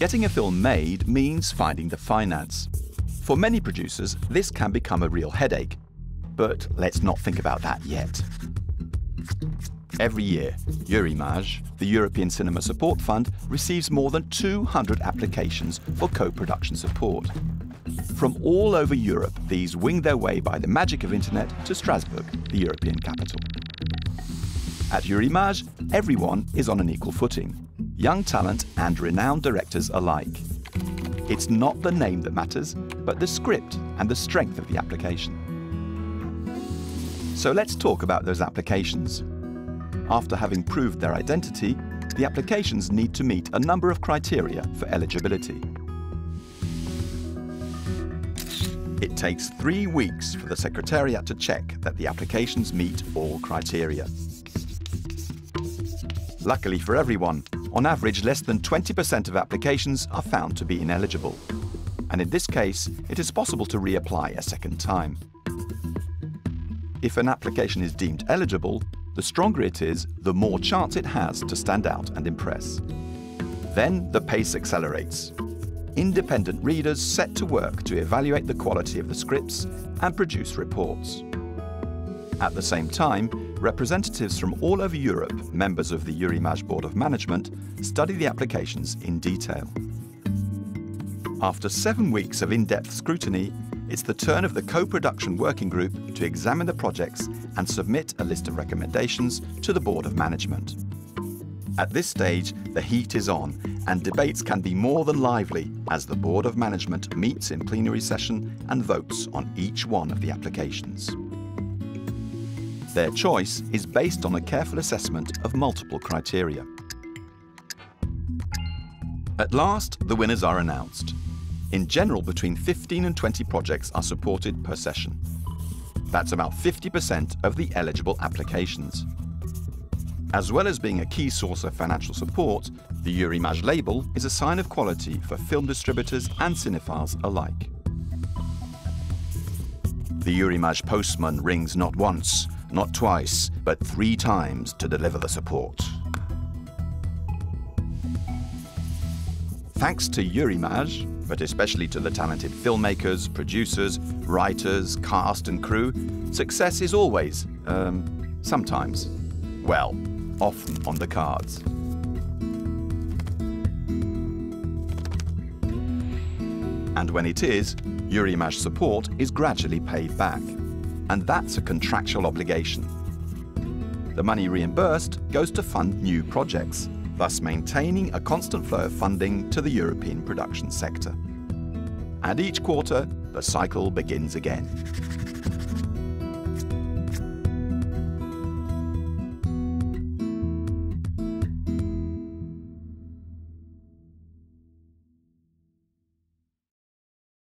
Getting a film made means finding the finance. For many producers, this can become a real headache. But let's not think about that yet. Every year, Eurimages, the European Cinema Support Fund, receives more than 200 applications for co-production support. From all over Europe, these wing their way by the magic of internet to Strasbourg, the European capital. At Eurimages, everyone is on an equal footing, young talent and renowned directors alike. It's not the name that matters, but the script and the strength of the application. So let's talk about those applications. After having proved their identity, the applications need to meet a number of criteria for eligibility. It takes 3 weeks for the Secretariat to check that the applications meet all criteria. Luckily for everyone, on average less than 20% of applications are found to be ineligible. And in this case, it is possible to reapply a second time. If an application is deemed eligible, the stronger it is, the more chance it has to stand out and impress. Then the pace accelerates. Independent readers set to work to evaluate the quality of the scripts and produce reports. At the same time, representatives from all over Europe, members of the Eurimages Board of Management, study the applications in detail. After 7 weeks of in-depth scrutiny, it's the turn of the co-production working group to examine the projects and submit a list of recommendations to the Board of Management. At this stage, the heat is on and debates can be more than lively as the Board of Management meets in plenary session and votes on each one of the applications. Their choice is based on a careful assessment of multiple criteria. At last, the winners are announced. In general, between 15 and 20 projects are supported per session. That's about 50% of the eligible applications. As well as being a key source of financial support, the Eurimages label is a sign of quality for film distributors and cinephiles alike. The Eurimages postman rings not once, not twice, but 3 times to deliver the support. Thanks to Eurimages, but especially to the talented filmmakers, producers, writers, cast and crew, success is always, sometimes, well, often on the cards. And when it is, Eurimages support is gradually paid back. And that's a contractual obligation. The money reimbursed goes to fund new projects, thus maintaining a constant flow of funding to the European production sector. And each quarter, the cycle begins again.